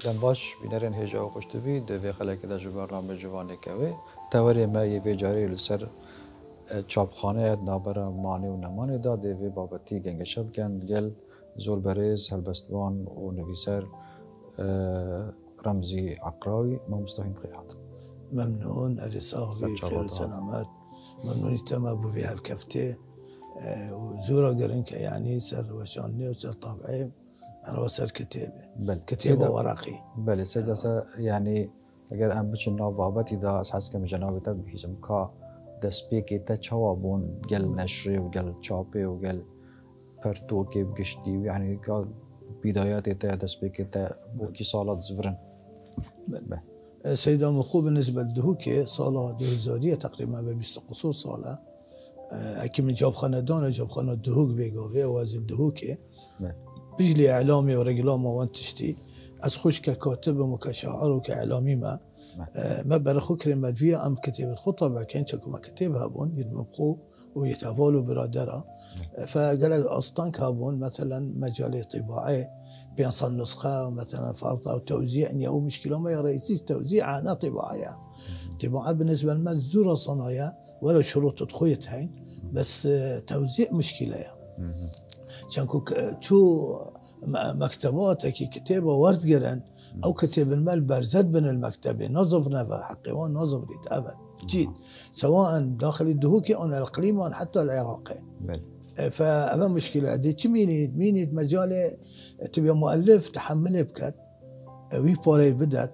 دن باش بینرین هجا و خوشتوی دوی خلک دا جبران به جوانی کوی توری ما یه جاری لسر چاپخانه نابرا مانی و نمانی دا دوی بابتی گنگ شب کن گل زول بریز هلبستوان و نویسر رمزی عقراوی ما مستحیم خیات ممنون ارساوی خیر سلامت ممنونی تما بو في هالكفتة وزورا قرن يعني سر وشاني وسر طابعي أنا وسر كتابة كتابة ورقي بله سيدا يعني اگر ام بچن نوابتی دا اساس کم جناب تا بهیزم کا دسپیکی تا چوابون گل نشری و گل چاپی و گل پرتوکی بگشتی يعني کا بدايات تا دسپیکی تا بو کی سالات زفرن بله سيدا مخو بالنسبة لدهوكي صالة 2000 تقريبا ب 20 قصور صالة أكيد من جاب خاندان جاب خانة دهوك بيجاوي وازل دهوكي بجلي إعلامي ورجلامه وانت تشتي از خوش ككاتب وكشاعر وكإعلامي ما برخو كلمة فيها أم كتابة خطة بعدين شكو ما كتابها بون يدمقو ويتفالوا برادرة فقال أصلا كابون مثلا مجال طباعي بينصل نسخة مثلا فرط أو توزيع أو مشكلة ما رئيسي توزيع أنا طباعية طباعة بالنسبة لما الزورة صنايع ولا شروط تدخيتها بس توزيع مشكلة شانكو شو مكتباتك كتابة ورد جرن أو كتاب المال برزد بين المكتبة نظفنا بحقيوان نظف ريت أبد جيد سواء داخل الدهوكي أو الإقليمي أو حتى العراقي فأما مشكلة دي مينيد مجال تبي مؤلف تحمله بكت وي بوري بدت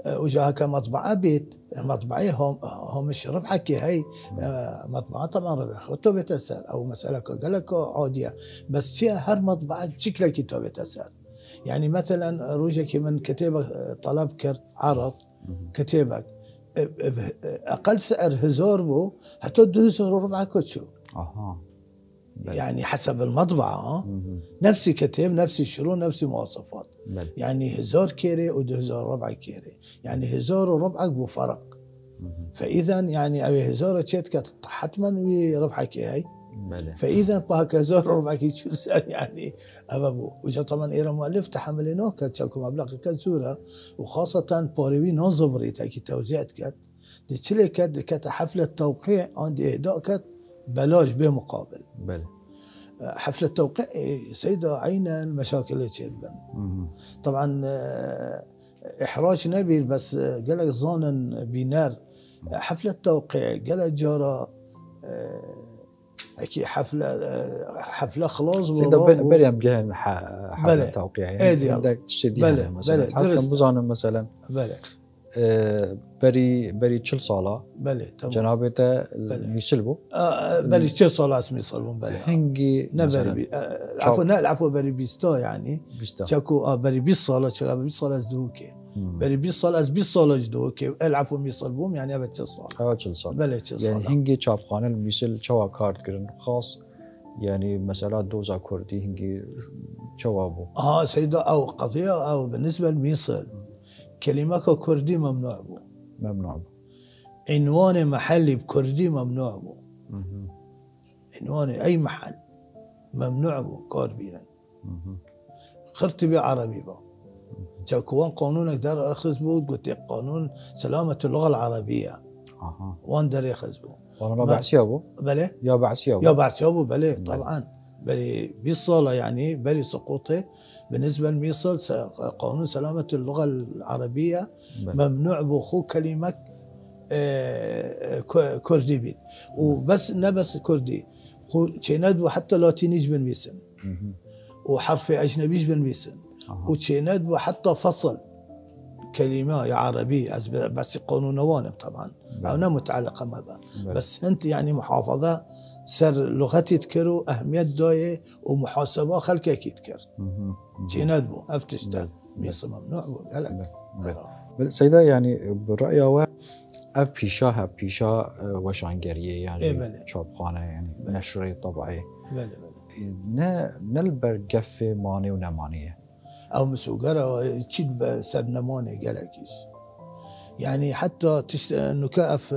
وجاها كمطبعة بيت المطبعية هامش ربحك هي مطبعة طبعا ربح كتاب تسر أو مسألة قالك عادية بس هر مطبعة بشكل كتاب تسر يعني مثلا روجك من كتابة طلب كر عرض كتابك أقل سعر هزار بو حتى هزار وربع كتشو يعني حسب المطبعة نفس كتاب نفس الشروط نفس المواصفات يعني هزار كيري ودهزار ربع كيري يعني هزار وربعك بفرق فإذا يعني أبي هزار تشتك حتما وربعك هاي فإذا بهاك هزار وربعك يشو يعني أبابو وجا طبعا إيرا مؤلف تحملينه كتشاكو مبلغ كزورة وخاصة باريوي نظم ريتا كي توزيعت كت دي تشلي كت حفلة توقيع عندي إهداء كت بلاش بمقابل حفلة توقيع سيدة عينا المشاكل اللي تشيدبن طبعا إحراج نبيل بس قال ظانا بينار حفلة توقيع قال جارة أكيد حفلة خلاص سيدة بري أم جهن حفلة توقيع يعني عندك تشديها مثلا حسب بزانم مثلا بري چل سالا جنابته میسلبو بري چل سالا اسمي صلبون بري هنگي نبري العفو بري 20 يعني چاكو بري 20 سالا چاكو 20 سالا از دوكي بري 20 سالا از 20 سالا از دوكي العفو میسلبوم يعني ابد 6 سال 6 سال بله 6 سال يعني هنگي چاپخانه میسل چوا کارت کرن خاص يعني مثلا دوزا كردي هنگي چوا بو سيدا او قضيه او بالنسبه للميصل كلمة كردي ممنوع بو عنوان محلي بكردي ممنوع بو عنوان أي محل ممنوع بو كاربينا خرتبي عربي بو جاكوان قانونك دار أخذ بو قلت قانون سلامة اللغة العربية وان دار يأخذ بو وانا بعسيابو بله يا بعسيابو بله طبعا بلي بيصالة يعني بلي سقوطه بالنسبة لميصل قانون سلامة اللغة العربية ممنوع بخو كلمة كردي بيت وبس نبس كردي خو تشيند وحتى لاتينيش بنبيسن وحرف أجنبيش بنبيسن وتشيند وحتى فصل كلمة يا عربي بس قانون وانب طبعا أنا متعلقة مع بس أنت يعني محافظة سر لغتي تكرو أهمية داية ومحاسبة خلقك يتكر جيناد بو أفتشتال ميصل ممنوع بو سيدة يعني بالرأي هو بيشا وشانجرية يعني شابخانة يعني نشري طبعي نلبر قفة ماني ونمانية أو مسوقرة تشيد سر نماني قالكيش يعني حتى نكاف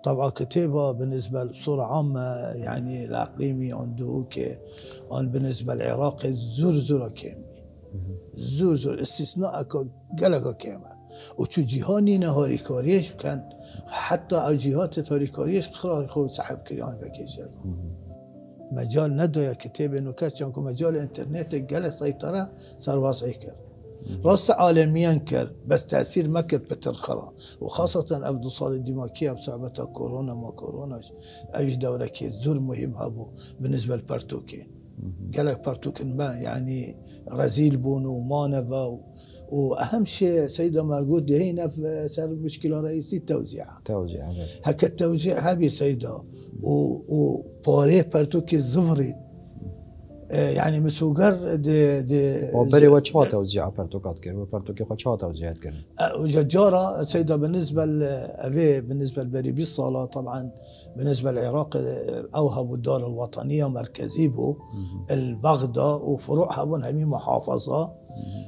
طبعا كتابة بالنسبة بصورة عامة يعني الإقليمي عنده بالنسبة للعراقي زور كامل زور استثناء اكو قلقا كيما وشو جهاني نهاري كاريش كان حتى او جهات تاري كاريش خو سحب كريان بكي جاي مجال ندويا كتاب نكات شانكو مجال انترنت قال سيطرة صار واسعي كر راس عالميا كر بس تأثير ما كر بترخرا وخاصة أبدو صار الدماغية بصعبة كورونا ما كوروناش أيش دورة كي زور مهم هابو بالنسبة للبرتوكي قالك برتوك ما يعني رزيل بون وما نبا واهم شيء سيدة ما قلت هنا في صار مشكله رئيسيه توزيع هكا التوزيع هذه سيدة وبوري برتوك الزفري يعني مسوقر دي وبري وشها توزيع برتوكات كر وبرتوكي خشها توزيعات كر وججارة سيدة بالنسبة بالنسبة لبري بالصلاة طبعا بالنسبة للعراق أوهبوا الدار الوطنية مركزي بو البغدة وفروعها بون همي محافظة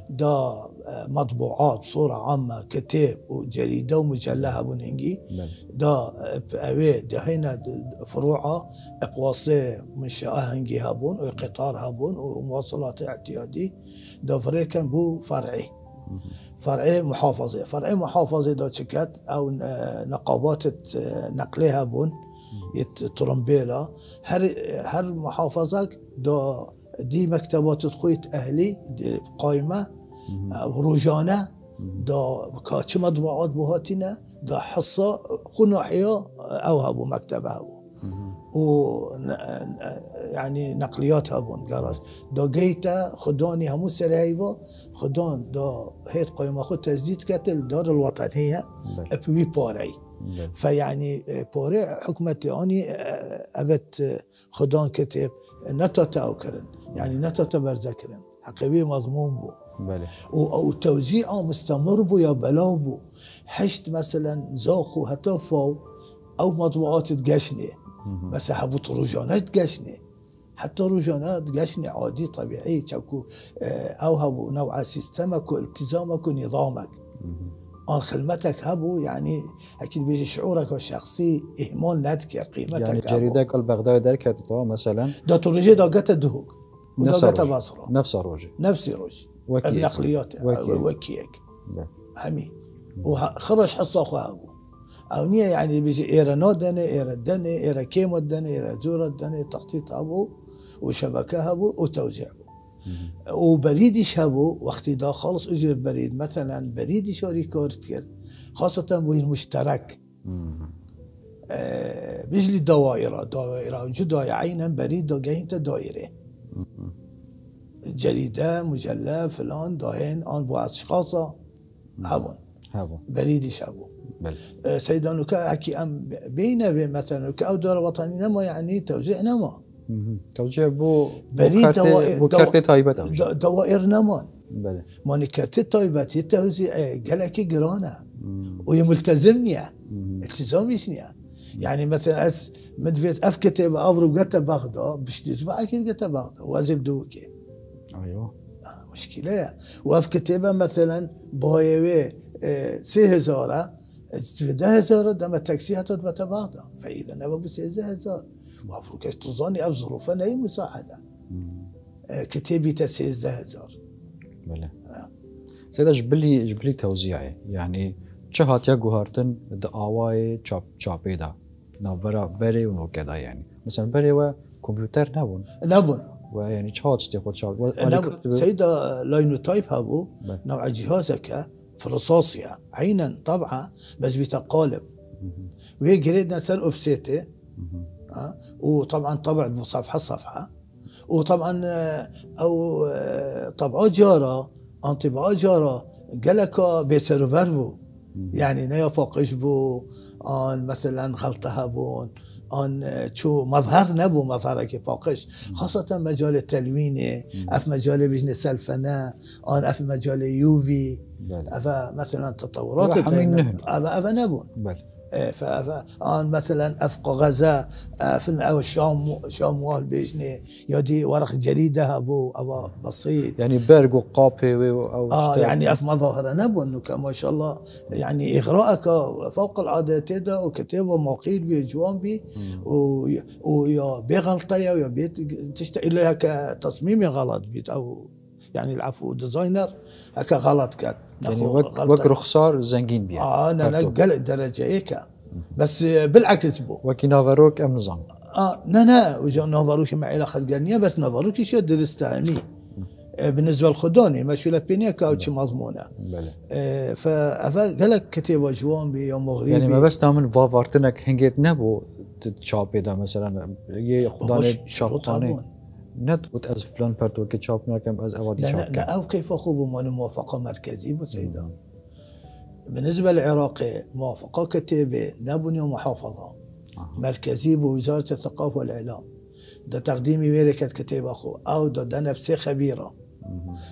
دا مطبوعات صورة عامة كتاب وجريدة ومجلة بون هنجي دا هنا فروعها بواسطة منشأة هنجي هابون وقطار هابون ومواصلات اعتيادي دا فريكن بو فرعي محافظة دا شكات أو نقابات نقلها بون ترمبيلا هر محافظة دا دي مكتبات تخويت أهلي دي قائمة روجانة دا كاتش مطبوعات بوهاتنا دا حصة خناحية أو هابو مكتبة هابو و يعني نقليات هابون قراش دا جيتا خداني همو سرعيبا خدان دا هيت قائمة خود تزديد كتل دار الوطنية بوي باري فيعني باري حكمتي أني أبت خدان كتب نتاتا أو كرن يعني نتاتا برزكرن حقيقي مضمون بو وتوزيعه مستمر بو يا بلاو بو حشت مثلا زاخو هتفاو أو مطبوعات تقشني بس حبوط روجانات تقشني حتى روجانات تقشني عادي طبيعي تشكو أو هبو نوع سيستمك والتزامك ونظامك آن خدمتك هبو يعني أكيد بيجي شعورك الشخصي إهمال نذكر قيمتك يعني جريدك البغداد دركت مثلا دا تروجي دا قتا دهوك ودا قتا باصرة نفس روجي النقليات وكيك همي وخرج حصة هبو أو نية يعني بيجي إيرا نودني إيرا دني إيرا كيمو دني إيرا زورة دني تخطيط هبو وشبكة هبو وتوزيع وبريدش هبو وقتي دا خالص اجر بريد مثلا بريد شاري كارت كر خاصة بو المشترك بيجلي دائرة وجود عينا بريد دا جاينتا دائرة جريدة مجلة فلان داهن آن بو اشخاصا هبون بريدش هبو سيدانو كأكي أم بين مثلا كأو دار وطني نما يعني توزيع نما توزيع بو بريد كارتي تايبة دوائر نمان ماني كارتي تايبة التوزيع قالك جرانة وهي ملتزمنية التزاميشنية يعني مثلا مدفيت كتب أفرو قتا بغدا باش تسمع أكيد قتا بغدا وازب دوكي أيوه مشكلة كتبة مثلا بايوي 3000 10,000 دم التاكسي هتثبت بغدا فإذا نبغى ب 3000 وافرو كاش تظني أف ظروفنا أي مساعدة كتابي 3000 بله سيدا جبلي توزيعي يعني چهات يا جوهرتن دعواي چاپي دا نابرا بري ونو كذا يعني مثلا بري و كمبيوتر نبون ويعني چهات شتي خود شاب سيدا لاينوتايب هابو نوع جهازك في الرصاصية عينا طبعا بس بتقالب وهي جريدنا سر اوفسيتي وطبعا طبع صفحة وطبعا او طبعات جارة ان طبعات جارة قالك بيسرفربو يعني نيا فوقش بو ان مثلا غلطها بون ان شو مظهر نبو مظهرك فوقش خاصة مجال التلوين اف مجال بجنس سلفنا ان اف مجال يوفي اف مثلا تطورات اف نبو فان مثلا افق غزة فن او شاموال بيجني يدي ورق جريدة ابو بسيط يعني برق وقابي او يعني اف مظاهر نبو انه ما شاء الله يعني اغراءك فوق العاده تدا وكتابه مقيل بجوان بي ويا بغلطيه ويا بيت تشتغل لها كتصميم غلط بيت او يعني العفو ديزاينر هكا غلط كان يعني وك رخصار زنقين بيها انا قلت درجه هيك بس بالعكس بو وكي نافروك ام نظام نا وجا نافروك مع علاقه قالنيه بس نافروك شو درستاني بالنسبه للخدوني ماشي لبينيا كاوتش مضمونه فقال لك كتب جوان بيوم مغربي يعني ما بس تامن فافارتنك هنجيت نبو تشابي دا مثلا يه خداني شابتاني ندوت از فلان برتو كتشابنا كم از اوادي شاب لا او كيف اخو مال موافقه مركزي بسيدا بالنسبه للعراقي موافقه كتابه نبني محافظه مركزي بوزاره الثقافه والاعلام ده تقديمي ويركت كتاب اخو او ده نفسي خبيره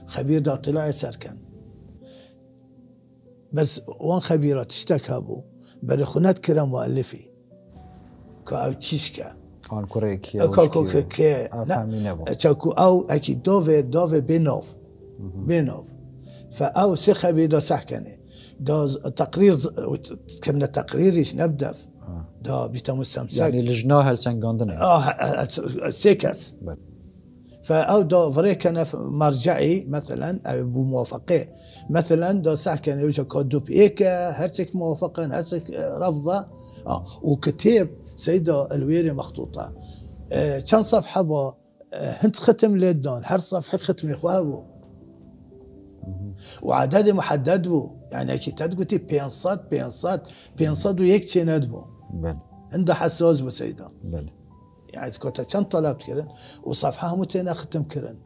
خبير ده طلع سركن بس وان خبيره تشتكى ابو برخونات كرم مؤلفي كاوكيشكا ان كوريكي كاكوكي او اكيد دوفي بينوف فاو سخبي ده سحكني ده تقرير كنا تقريريش نبدا ده بيتم السمسك يعني لجناها لسنغاندنا سيكس فاو ده فريكنا مرجعي مثلا او بموافقه مثلا ده سحكن يوجد كودوب ايكا هرتك موافقه هرتك رفضه وكتاب سيدة الويري مخطوطه كان صفحه با هنت ختم ليدون هر صفحه ختم اخوابو وعدد محدد بو يعني اكيد تقولي بينصد ويك تشندبو عنده حساس بسيدة يعني كنت كان طلبت كرن وصفحه متين ختم كرن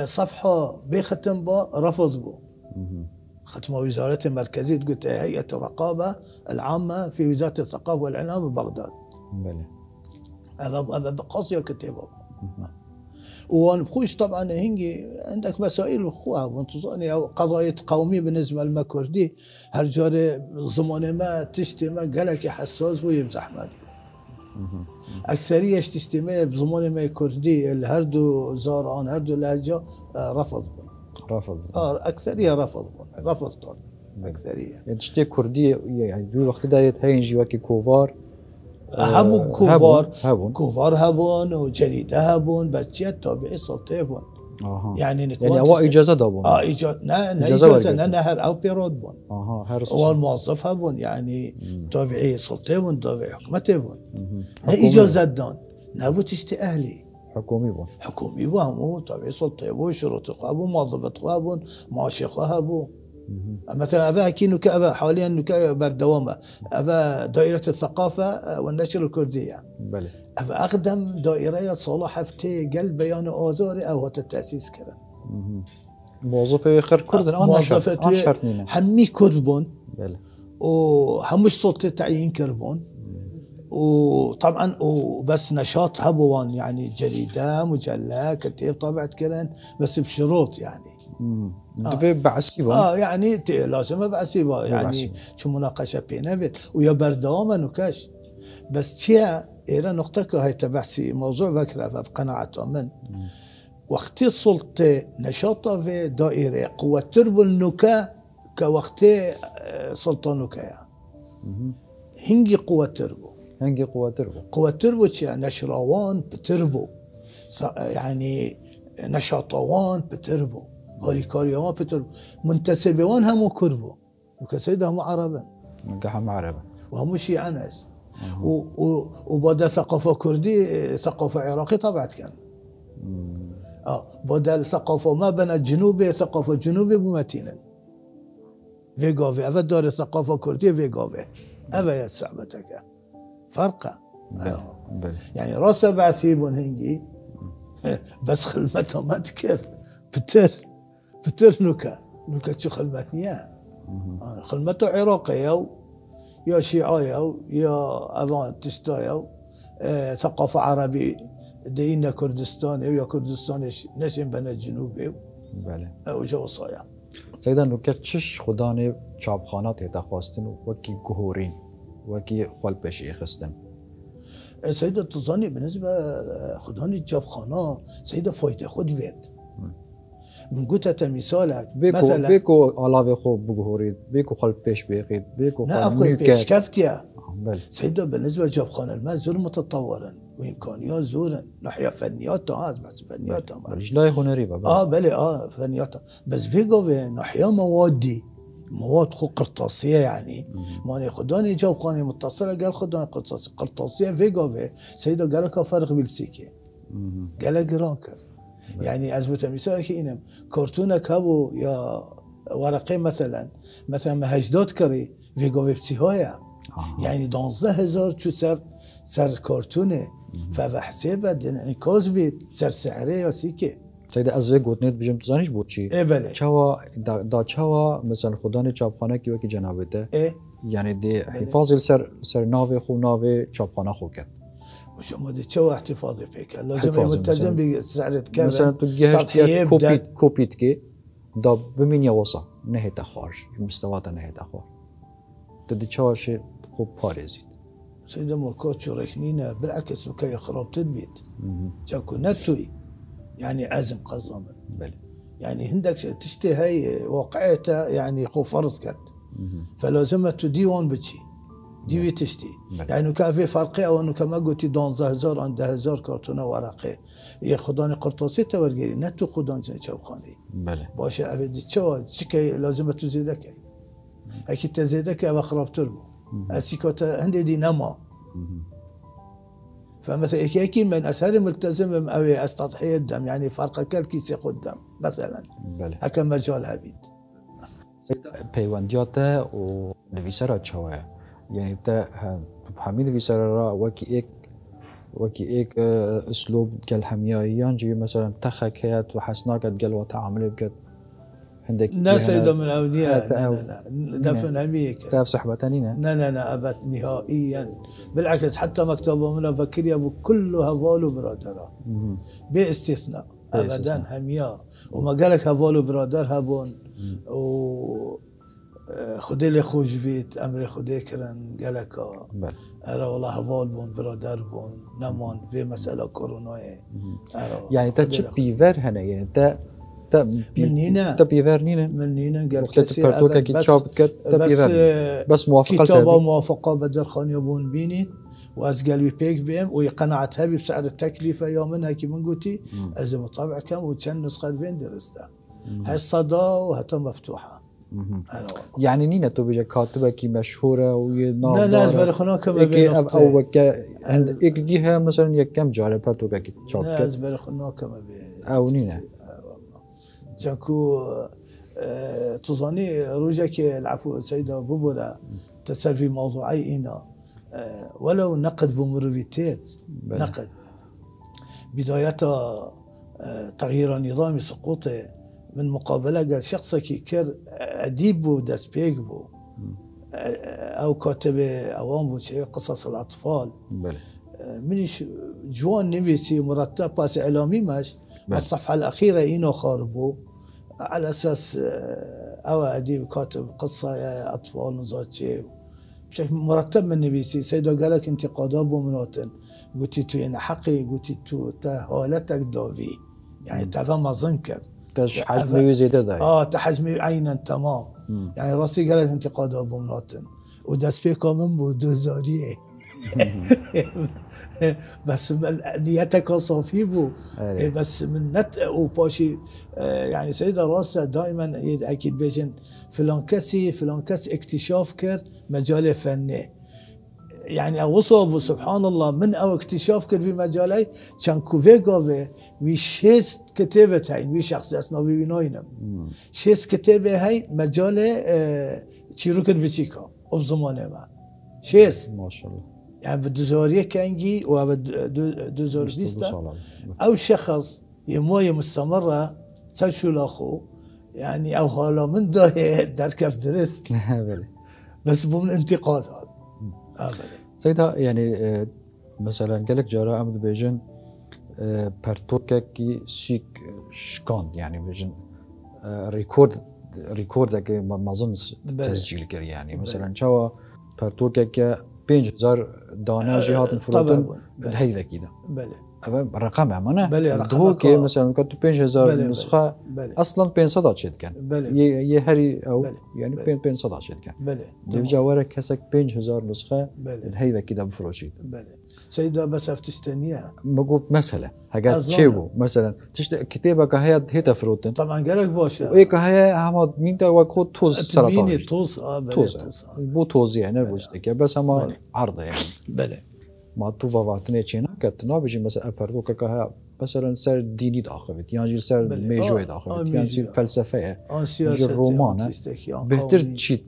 صفحه بختم با رفض بو ختم وزارة المركزية قلت هيئة الرقابة العامة في وزارة الثقافة والإعلام ببغداد هذا قصي كتابه ونبخوش طبعا هنجي عندك مسائل اخوها وانتظرني قضايا قوميه بالنسبه للمكردي هرجار زمان ما تشتمه قالك حساس ويمزح مال اكثريه تشتمه بزمان ما كردي الهردو زاران هردو لهجه رفض اكثريه رفض طول اكثريه يعني تشتي كردي يعني بوقت دايت هينجي وكي كوفار هبون كوفار هبون وجريده هبون بس تابعي سلطيفون يعني هو اجازه دابون اجازه نهر او بيرود بون هو الموظف هبون يعني تابعي سلطيفون تابعي حكمتيفون اجازه دون نابو تشتي اهلي حكومي بون مو تابعي سلطيفون شروط خوابون موظفه خوابون معاش خوابون مثلا أبا كينو كأبا حاليا نكا بردوامة أبا دائرة الثقافة والنشر الكردية بله أبا أقدم دائرة صلاح فتي قلب بيان آذاري أو التأسيس كرن موظفة خير كردن موظفة همي كردبون بله وهمش سلطة تعيين كربون وطبعا وبس نشاط هبوان يعني جريدة مجلة كتيب طبعت كرن بس بشروط يعني دفي بعسيبه يعني لازم بعسيبه يعني شو مناقشه بينا ويا بردوام نكاش بس تيا إلى نقطة هاي تبعسي موضوع بكرة بقناعة من وقت السلطة نشاطه في دائرة قوة تربو النكا كوقت سلطة نكايا هنجي قوة تربو تيا نشراوان بتربو يعني نشاطوان بتربو هاريكاريوان بتربو منتسبوان همو كربو وكسيد همو عربا وهمو شيعة ناس وبدا ثقافة كردي ثقافة عراقي طبعت كان بدا ثقافة ما بين الجنوب ثقافة جنوبي بمتينا فيغوفي أفا دار ثقافة كردية فيغوفي أفا يسعبتك فرقة يعني راسا بعثيبون هنجي بس خلمتهم ما تكر بتر نكا شو خلمتني خلمته عراقية يا شيعية يا أفان تشتايا ثقافة عربي دينا كردستاني ويا كردستاني نشين بنا الجنوبي وجو صايا سيدا نكا تشش خداني چابخانات يتخواستن وكي جهورين وكي خال بشي خستن سيدة تظني بالنسبة خداني جابخانة سيدة فايدة خود ويد من قلت مثالك مثلا بيكو علاوه خو بجهوري بيكو خال بيش بيقيد بيكو خال بيش كفتيا سيدة بالنسبة جابخانة الماء زور متطورا وامكانيات زورا ناحيه فنياتها هذا بس فنياتها لا هنري بابا بله فنياتها بس فيجو ناحيه مواد خو قرطاسيه يعني ماني خداني جو قاني متصله قال خداني قرطاسيه فيجو سيده قال لك فرق بالسيكي قال جرانكر يعني ازبط مثال كينم كرتونك هبو يا ورقه مثلا مهجدات كري فيجو بسيهايا يعني 12000 تو سر كرتونه فبحسبه انعكاس بيت سر سعره یا سیکه سيدا از گوتنیت بجم تو زانیش بود چی؟ بله چوا دا چوا مثلا خدان چاپخانه کی وکی جنابته یعنی دی حفاظ سر ناو خو ناو چاپخانه خو کرد شما دی چوا احتفاظ پیکر لازم ملتزم به سعر کردن مثلا تو گهشت کوپیت کی دا بمین یا وسا نهیت خارج مستوات نهیت خارج تو دی چوا شی خوب پارزید سيدا موكوت شو ركنينا بالعكس وكي خراب تدبيت جاكو نتوي يعني عزم قزم بلي يعني عندك تشتي هاي واقعيتها يعني خو فرض كت فلازم ديوان بتشي ديوي تشتي يعني كان في فرقي او انه كما قلت دون زهزار عند هزار كرتونه ورقه ياخذوني قرطاسي تورجي نتو خدان شوخاني بلي باشا ابد تشوا شكي لازم تزيدك اكيد تزيدك او خراب تربو اسيكوت عندي دينامو فمثلا اكيد من اسهل ملتزم او استضحيه الدم يعني فرق كالكيس ياخذ دم مثلا بله هكا مجال هبيد پیوندیات و نویسرا چواه یعنی تا همین نویسرا وکی ایک اسلوب گل همیاییان جی مثلا تخکیت و حسناکت گل و تعامل بکت عندك ناس يدو من أولياء دفن هميك تعرف صحبتانينا لا أبد نهائيا بالعكس حتى مكتوبه من فكري أبو كله هفالو برادرة باستثناء أبدا هميا وما قالك هفالو برادر هبون و خدي لي خوش بيت أمري خدي كرن قالك أرى والله هفال بون برادر بون نمان في مسألة كورونا يعني تشب بيفر هنا يعني من هنا من هنا قال بس موافقة كتابة موافقة بدر خان يبون بيني واز قال بيك بهم وقنعت هبي بسعر التكلفة يومها كي من قلتي از مطابع كم وكان نسخة فين درسته هاي الصدى وهتا مفتوحة يعني نينا تو بيجا كاتبة كي مشهورة لا ناس برخنا كما بين او عند اكديها مثلا يكم جاره برتوكا كي تشوب ناس برخنا كما بين او نينا جاكو تظني روجك العفو سيدة بوبورا تسال في موضوعي إنا ولو نقد بمروفيتات نقد بداية تغيير نظام سقوطه من مقابلة قال شخص كي كر أديب بو داس بيك بو أو كاتب أوام بو شيء قصص الأطفال من جوان نبيسي مرتب باس إعلامي ماش الصفحة الأخيرة إنه خاربو على أساس أو أديب كاتب قصة يا أطفال نزات شيء بشكل مرتب من نبيسي سيدو قالك انتقادات بمنوتن قلتي تو يعني حقي قلتي تو تهالتك دوفي يعني تفهم ظنكر تحجمي زيادة داي تحجمي عينا تمام يعني راسي قالك انتقادات بمنوتن وداس بيكو من بو دوزاريه بس نيتك صافي بو بس من نت وباشي يعني سيدة راسه دائما اكيد بيجن فلان كس اكتشاف كر مجال فني يعني وصل سبحان الله من او اكتشاف كر في مجالي كان كوفيغوفي ويشيست كتابه هاي وي شخص اسنوي بينوينم شيست كتابه هاي مجال تشيروكت بيتشيكا وبزمانه ما شيست ما شاء الله يعني بالدوزورية كانجي وبالدوزور بيستا أو شخص يموية مستمرة تسشو لاخو يعني أو هالا من داهي دركب درست بس بو من انتقاد هذا سيدا يعني مثلا قالك جارة عمد بيجن برتوكا كي سيك شكان يعني بيجن ريكورد كي ما ظن تسجيل كر يعني مثلا شوا برتوكا كي 5000 دانه جهات فروتن بالهيدا كده رقم عمانه رقم كي مثلا كنت 5000 نسخه اصلا 500 شد كان يهري او يعني 500 شد كان ديجا ورا كسك 5000 نسخه بالهيدا كده بفروشي سيدا بس افتشتنيها بقول مثلا حاجات أظن. شيبو مثلا كتابك هي تفروتن طبعا قالك باشا وإيك هي هم مين تا وقت توز تبيني سرطان توص بلي توز توص بو توز يعني بوجدك بس هم بله. عرضه يعني بله ما توفا وقتني چینا كت نابجي مثلا أبردو كها مثلا سر ديني داخبت يعني سر بله. ميجوي داخبت يعني سر ميجوي. فلسفة سياسة رومانه بهتر قومية. تشيت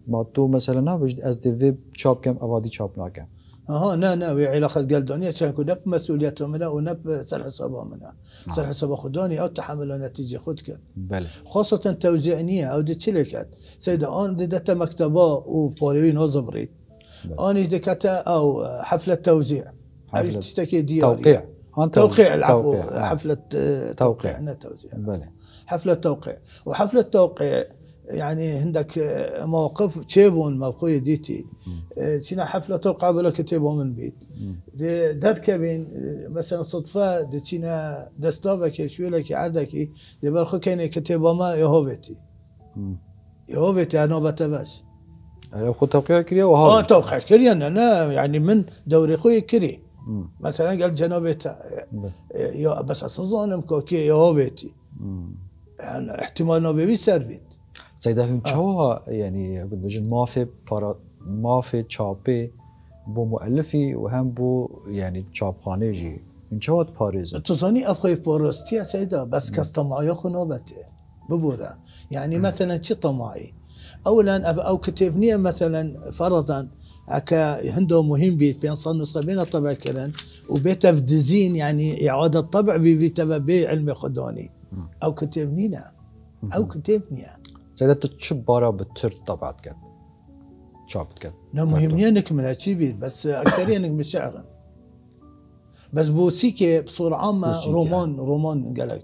ما تو مثلا نابجد از دوی چاپ کم اوادی چاپ ناکم ها نا علاقة قلدونية عشان يكون نب مسؤوليته منها ونب سر حسابها منها سر حساب خداني أو تحمل نتيجة خدك بله خاصة توزيعنية أو دي تشيلكات سيدة أن دتا مكتبة وبوليوين وزبريد أنا دكتا أو حفلة توزيع أو تشتكي دياري توقيع توقيع العفو توقيع. حفلة توقيع أنا توزيع بله حفلة توقيع وحفلة توقيع يعني عندك مواقف تشيبون موقوية ديتي سينا حفلة توقع بلا كتبوا من بيت داد كابين مثلا صدفة دتينا دستابك شو لك عندك يبرخو كان كتبوا ما يهوبتي يهوبتي أنا بتبس لو خد توقيع كريا وهذا توقع كريا أنا يعني من دوري خوي كري مثلا قال جنوبتا بس أصلا ظنم كوكي يهوبتي يعني احتمال نوبي سربيت سيدا هم چوا يعني قد بجن ما في چاپه بو مؤلفي وهم بو يعني چاپخانه جي من چوا پاريزه تصاني أبخي بورستي سيدا بس كاستماعي خو نوبته ببورا يعني مثلا شي طماعي اولا او كتبنيه مثلا فرضا اكا هندو مهم بيت بين صن نسخه بين الطبع كلن وبيت افدزين يعني اعاده طبع بتبع علم خداني او كتبنينا او كتبنيه سيدا تشب بارا بتر طبعت كد چاپت كد لا مهمني انك من هالشي بيت بس اكثريا انك من شعرا بس بوسيكي بصوره عامه رومان قالك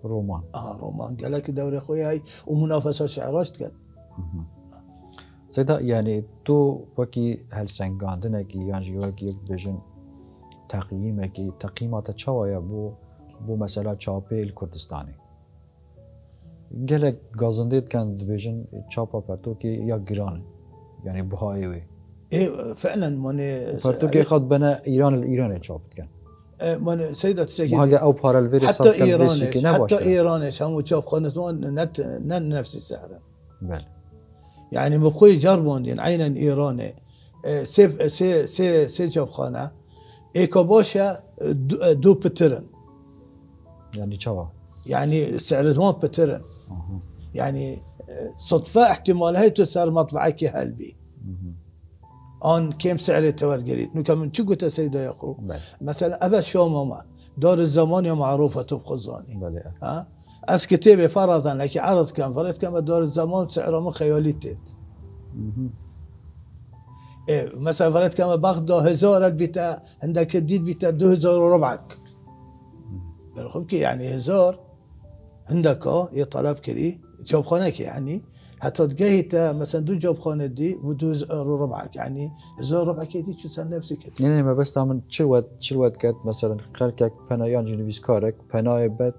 رومان رومان قالك دوري اخوي هاي ومنافسه شعراش تقد سيدا يعني تو وكي هالسنگاندنكي يعني وكي بجن تقييمكي تقييمات چوايا بو مسألة چاپه الكردستاني گلک گازندید كان دبيجن چاپا پرتوكي يا گرانه يعني بهايوي ايه فعلا ماني پرتوكي خد بنا ايران چاپت كان من سيدة تسجيل وهذا او بارالفيري حتى ايرانش حتى ايرانش هم چاپ خانتون نن نفس السعر بله يعني بقوي جربون دين عينا ايراني سي چاپ خانه ايكو باشا دو بترن يعني چوا يعني سعرهم بترن يعني صدفة احتمال هاي تسعر مطبعك هالبي آن كم سعر تورقريت نو كمن شو قلت سيدة يا أخو مثلا أبا شو ماما دار الزمان يا معروفة تبخزاني ها أس كتابة فرضا لك عرض كان فرض كما دار الزمان سعره من خيالي تيت إيه مثلا فرض كما باخد 1000 البيتا عندك جديد بيتا 2000 وربعك بالخبكي يعني 1000 عندك يطلب كذي جوب خانك يعني حتى تجيت مثلا دو جوب خانه دي ودو ربعك يعني زور ربعك دي شو سن نفسك يعني ما بس تعمل شلوت كات مثلا خلكك بنايان جنويس كارك بناي بد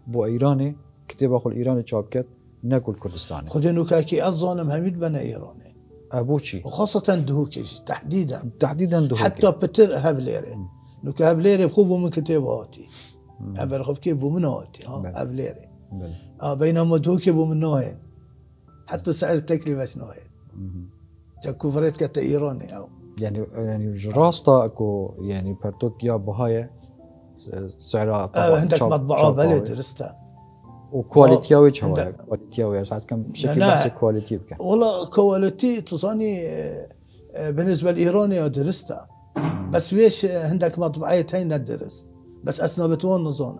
بو ايراني كتاب اخو الايراني چاپ كات نقول كردستاني خد انه كاكي اظن هميد بنا ايراني ابوشي وخاصه دهوكيش تحديدا دهوكي حتى بتر هبليري انه كهبليري بخوبو من كتاباتي هبل خب كيبو من هاتي هبليري بينما دهوكي بو من نوعين حتى سعر التكلفة شنوهين تكو فريت كتا ايراني او يعني راستا اكو يعني برتوك يا بهاي سعرها طبعا عندك مطبعه بلد درستها وكواليتياوي شويه كواليتياوي اساس كم بشكل بحث كواليتي بكن والله كواليتي تصاني بالنسبه الايراني درستها بس ويش عندك مطبعيتين ندرس بس اسنابتون نظام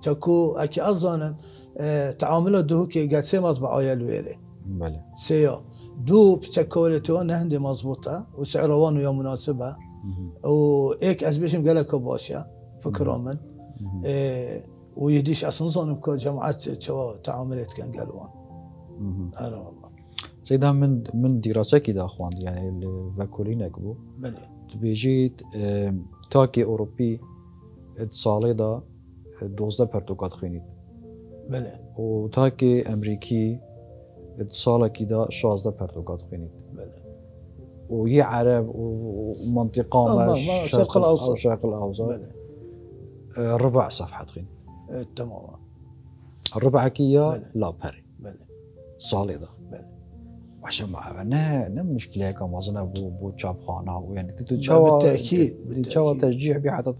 تكو اكي اظن تعامله دهوكي قاعد سي مطبعه الويري بله سيا دو بتشكولتون هندي مضبوطه وسعره وان ويا مناسبه وهيك ازبيشم قال لك باشا فكره من ويديش اصلا صون بكل جماعات شو تعاملت كان قالوان انا والله سيدا من دراسه كده اخوان يعني الفاكولين اكبو بله بيجيت تاكي اوروبي اتصالي دا 12 برتقال خينيت بله وتاكي امريكي اتصاله كده 16 برتقال خينيت بله وهي عرب ومنطقة ما شرق الأوسط أو شرق الأوسط. ربع صفحة تخين تماما الربع كيا لا باري صالدة وعشان ما أنا مشكلة كم وزنا بو تشاب خانة يعني بالتأكيد تشجيع بي حتى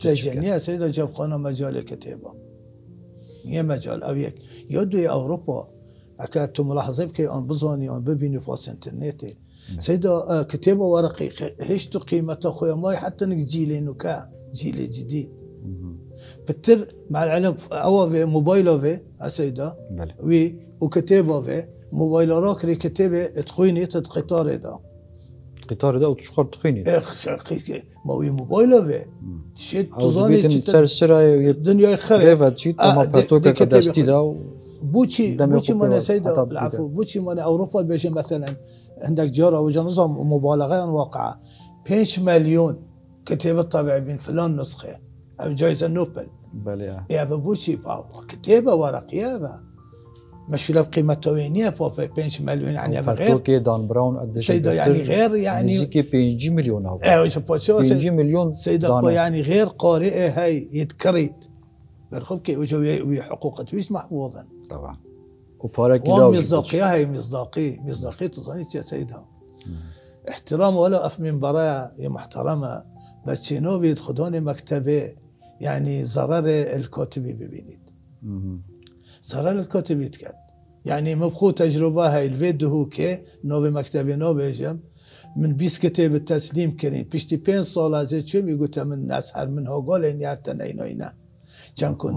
تشجيع سيدا جاب خانة مجال كتابة هي مجال أو يك يدوي أوروبا أكاد ملاحظة بكي أن بزاني أن ببيني فاس إنترنتي سيدا كتابة ورقي هيش قيمته خويا ماي حتى نجيلي نكا جيل جديد بتر مع العلم أو في موبايله في أسيدا وكتابه في موبايل راكري كتابة تخويني قطار ده وتشخر تخيني ما هو موبايله في تشيت تظاني تسرسرة الدنيا خرب ريفا تشيت ما برتوك دستي ده بوشي مانا سيدا العفو بوشي مانا أوروبا بيجي مثلا عندك جارة وجه نظام مبالغة واقعة 5 مليون كتابة طبع بين فلان نسخة أو جائزة نوبل بلى يا بوشي كتابة ورقية مش له قيمته وينيه بابا 5 مليون يعني غير توكي دان براون قديش سيدا يعني غير يعني زيكي 5 مليون او 5 مليون سيدا يعني غير قارئ هاي يتكريت برخبك وجوي حقوق تويش محفوظا طبعا وبارك لا مصداقيه هاي مصداقيه تصنيع يا سيدها احترام ولا اف من برايا يا محترمه بس شنو بيدخلوني مكتبه يعني ضرر الكاتب ببينيد ضرر الكاتب يتكد يعني مبخو تجربه هاي الفيديو هو كي نو بمكتبه نو بيجم من بيس كتاب التسليم كريم بيشتي 5 سال زي شو يقول من ناس هر من هو قال ان يارتن اينا جانكو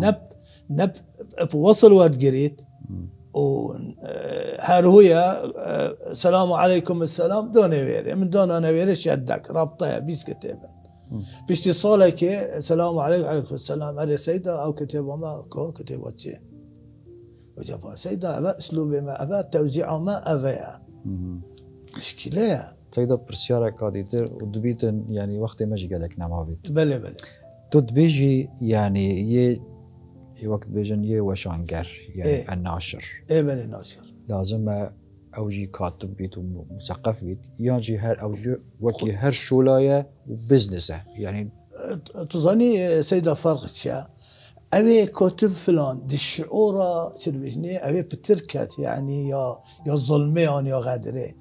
نب بوصل وقت قريت وهارويا السلام عليكم السلام دوني ويري من دون انا ويري شدك رابطه بيس كتابه بيشتي صالك السلام عليكم السلام على سيدة او كتابه ما كو كتابه شيء وجابها سيدة ابا اسلوب ما ابا توزيعه ما ابا مشكله سيدة برسيارة قاديتر ودبيت يعني وقت ما جي قالك نعم بيت بله تدبيجي يعني يه وقت بيجن يه وشانجر يعني الناشر بله الناشر لازم اوجي كاتب بيت ومثقف بيت يجي هر اوجي وكي هر شولايه وبزنسه يعني تظني سيدة فرق الشيء أبي كاتب فلان دي الشعورة سلبجني أبي بتركت يعني يا ظلميان يا غدره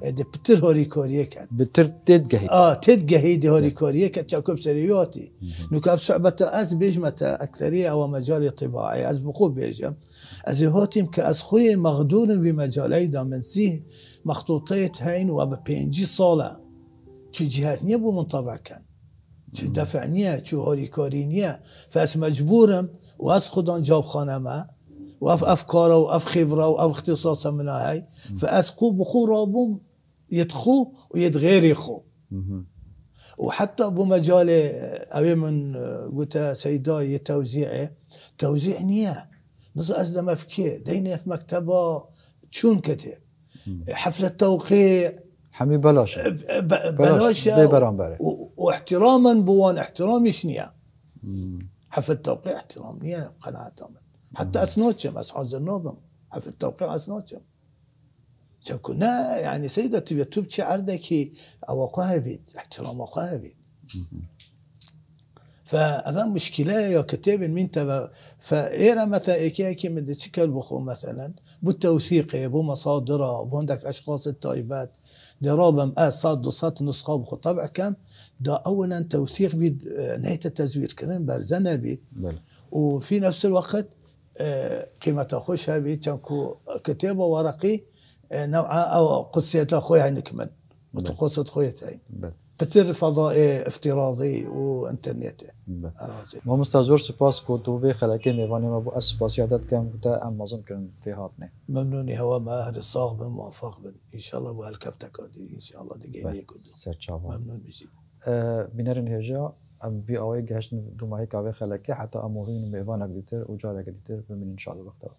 دي بتر هوري كوريه كات بتر تدقهي تدقهي دي هوري كوريه كات شاكوب سريوتي نكاب صعبة أز بيجمة أكثرية أو مجال طباعي أز بقو بيجم أز هاتيم كأز خوي مغدور في مجال أيضا من سيه مخطوطية هين وأبا بينجي صالة شو جهات نيبو من طبع كان شو دفعنيه شو هوري كورينيه فاس مجبورم واس خدان جاب خانه ما واف افكاره واف خبره واف اختصاصه من هاي فاس قو بخو رابوم يدخو ويتغير يخو وحتى ابو مجال ابي من قلت سيدا يتوزيعه توزيع نيه نص ازدم في دينا في مكتبه شون كتب حفله توقيع حمي بلاش واحتراما بوان احترامي شنيا حفل التوقيع احترامية قناعة حتى اسنوتشم اسحاز النوبم حفل التوقيع اسنوتشم شو كنا يعني سيدة تبي تبكي عردك او قاهبيت احترام قاهبيت فأمام مشكلة يا كتاب من تبع فإيرا مثلا إيكي من دسكال بخو مثلا بالتوثيق بو مصادره بو عندك أشخاص التايبات درابم صاد صات نسخة بخو طبعا كان دا أولا توثيق بيد نهاية التزوير كرين برزنة بيد وفي نفس الوقت قيمة خوشها بيد كانكو كتابة ورقي نوعا أو قصية أخويا نكمل قصة خويا هاي بتر فضائي افتراضي وانترنتي ما مستاجر سپاس کو تو في خلاكي ميواني ما بو اسپاس يادت كان بتا ام مازن كن في هاتني ممنوني هو ما اهل الصاغ موفق ان شاء الله بهالكفتك ان شاء الله دقيقه ممنون بيجي بنرن هجا ام بي اوي گشن دو ماهي كاوي خلاكي حتى امورين ميوانا قديتر وجارة قديتر بمن ان شاء الله وقتها